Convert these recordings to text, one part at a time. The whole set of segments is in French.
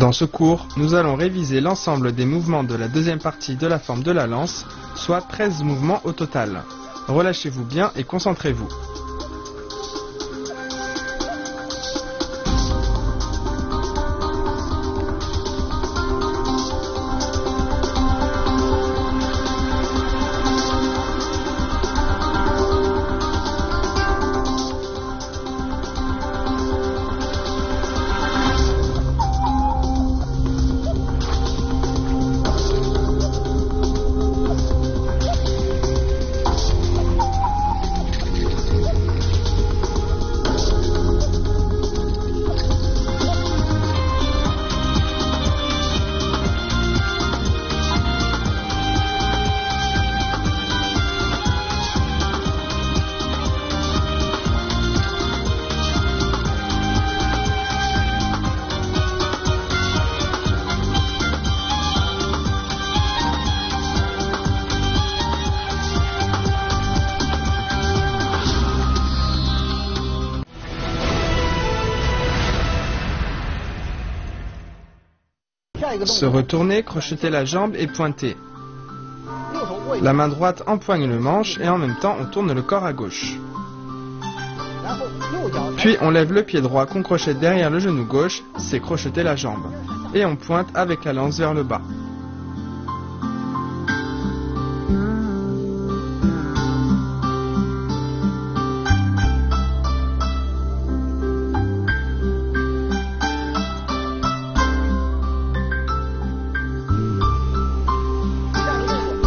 Dans ce cours, nous allons réviser l'ensemble des mouvements de la deuxième partie de la forme de la lance, soit 13 mouvements au total. Relâchez-vous bien et concentrez-vous. Se retourner, crocheter la jambe et pointer. La main droite empoigne le manche et en même temps on tourne le corps à gauche. Puis on lève le pied droit qu'on crochette derrière le genou gauche, c'est crocheter la jambe. Et on pointe avec la lance vers le bas.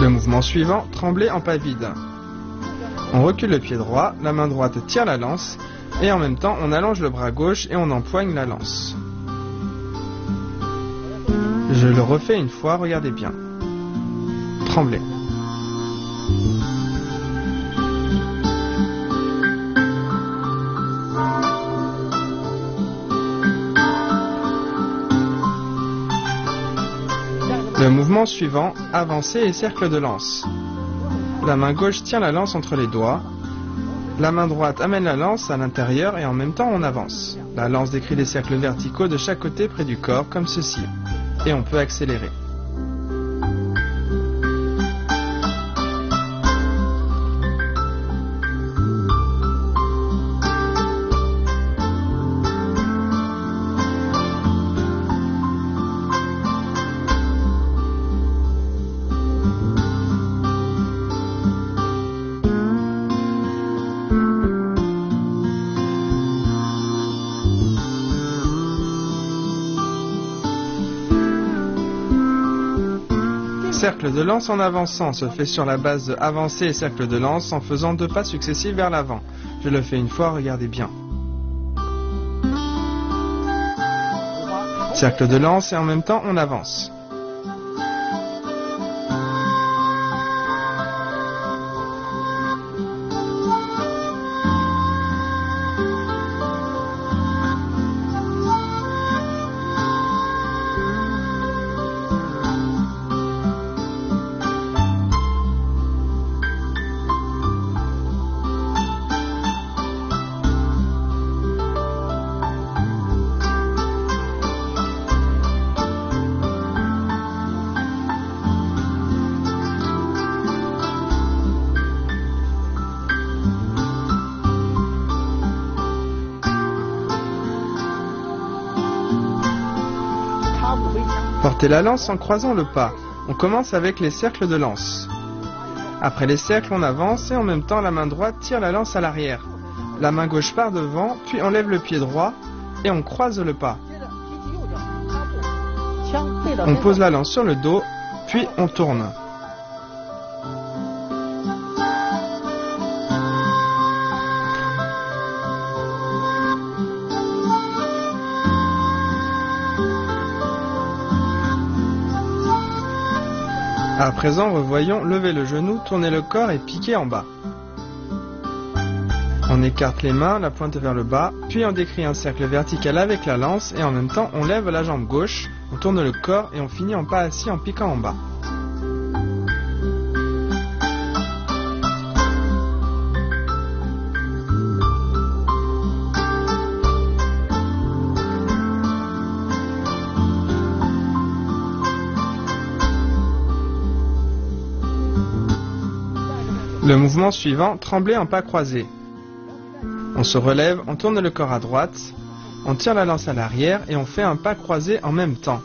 Le mouvement suivant, trembler en pas vide. On recule le pied droit, la main droite tire la lance, et en même temps on allonge le bras gauche et on empoigne la lance. Je le refais une fois, regardez bien. Trembler. Le mouvement suivant, avancer et cercle de lance. La main gauche tient la lance entre les doigts. La main droite amène la lance à l'intérieur et en même temps on avance. La lance décrit des cercles verticaux de chaque côté près du corps, comme ceci. Et on peut accélérer. Cercle de lance en avançant se fait sur la base de avancer et cercle de lance en faisant 2 pas successifs vers l'avant. Je le fais une fois, regardez bien. Cercle de lance et en même temps on avance. Portez la lance en croisant le pas. On commence avec les cercles de lance. Après les cercles, on avance et en même temps la main droite tire la lance à l'arrière. La main gauche part devant, puis on lève le pied droit et on croise le pas. On pose la lance sur le dos, puis on tourne. À présent, revoyons lever le genou, tourner le corps et piquer en bas. On écarte les mains, la pointe vers le bas, puis on décrit un cercle vertical avec la lance et en même temps on lève la jambe gauche, on tourne le corps et on finit en pas assis en piquant en bas. Le mouvement suivant, trembler en pas croisés. On se relève, on tourne le corps à droite, on tire la lance à l'arrière et on fait un pas croisé en même temps.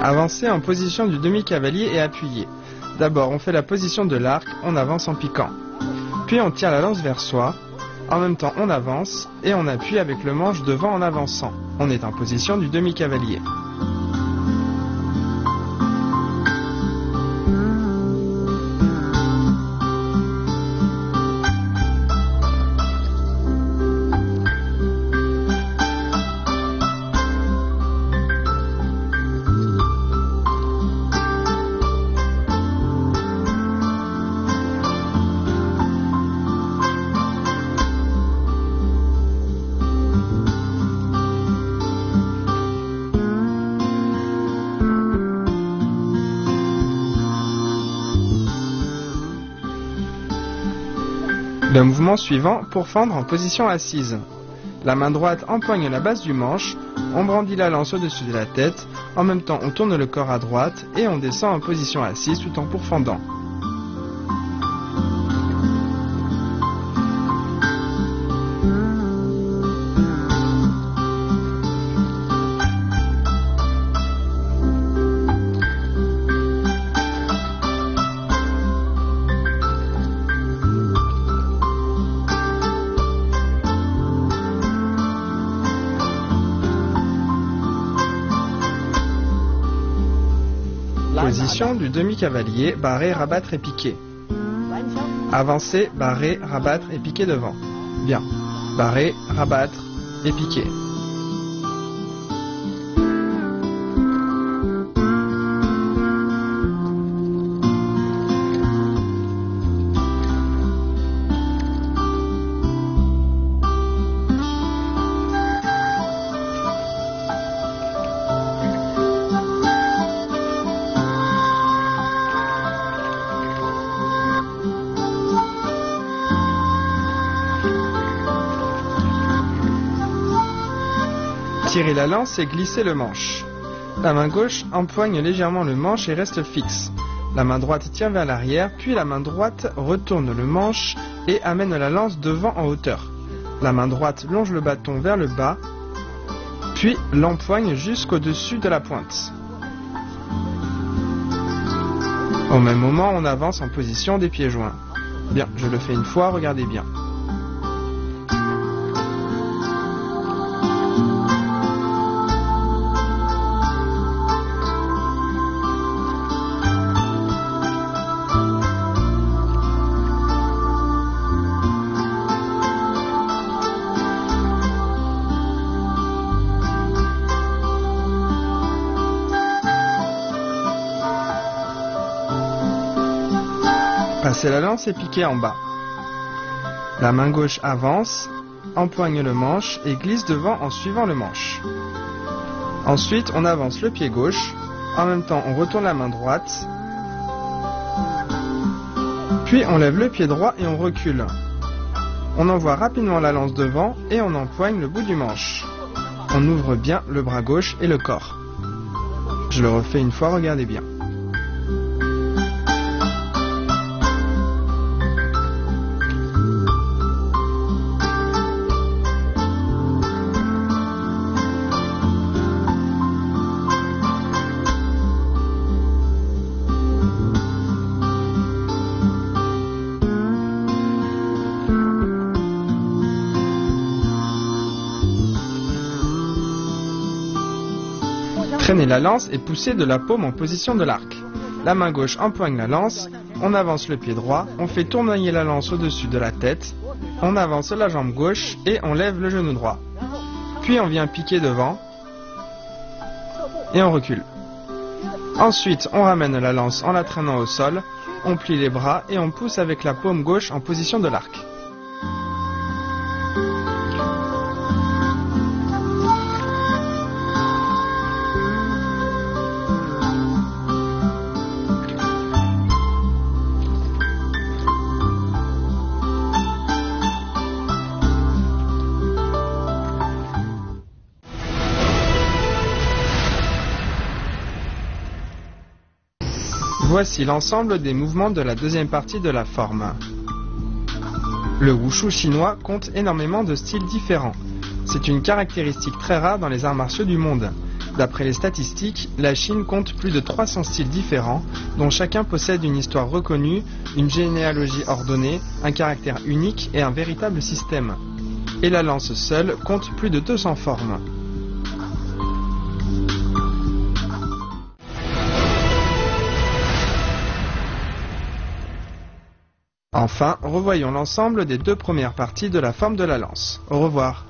Avancer en position du demi-cavalier et appuyer. D'abord, on fait la position de l'arc, on avance en piquant. Puis on tire la lance vers soi. En même temps, on avance et on appuie avec le manche devant en avançant. On est en position du demi-cavalier. Le mouvement suivant, pour fendre en position assise. La main droite empoigne la base du manche, on brandit la lance au-dessus de la tête, en même temps on tourne le corps à droite et on descend en position assise tout en pourfendant. Position du demi-cavalier, barrer, rabattre et piquer. Avancer, barrer, rabattre et piquer devant. Bien. Barrer, rabattre et piquer. Tirer la lance et glisser le manche. La main gauche empoigne légèrement le manche et reste fixe. La main droite tire vers l'arrière, puis la main droite retourne le manche et amène la lance devant en hauteur. La main droite longe le bâton vers le bas, puis l'empoigne jusqu'au-dessus de la pointe. Au même moment, on avance en position des pieds joints. Bien, je le fais une fois, regardez bien. Passer la lance et piquer en bas. La main gauche avance, empoigne le manche et glisse devant en suivant le manche. Ensuite, on avance le pied gauche, en même temps on retourne la main droite, puis on lève le pied droit et on recule. On envoie rapidement la lance devant et on empoigne le bout du manche. On ouvre bien le bras gauche et le corps. Je le refais une fois, regardez bien. Traînez la lance et poussez de la paume en position de l'arc. La main gauche empoigne la lance, on avance le pied droit, on fait tournoyer la lance au-dessus de la tête, on avance la jambe gauche et on lève le genou droit. Puis on vient piquer devant et on recule. Ensuite, on ramène la lance en la traînant au sol, on plie les bras et on pousse avec la paume gauche en position de l'arc. Voici l'ensemble des mouvements de la deuxième partie de la forme. Le wushu chinois compte énormément de styles différents. C'est une caractéristique très rare dans les arts martiaux du monde. D'après les statistiques, la Chine compte plus de 300 styles différents, dont chacun possède une histoire reconnue, une généalogie ordonnée, un caractère unique et un véritable système. Et la lance seule compte plus de 200 formes. Enfin, revoyons l'ensemble des deux premières parties de la forme de la lance. Au revoir.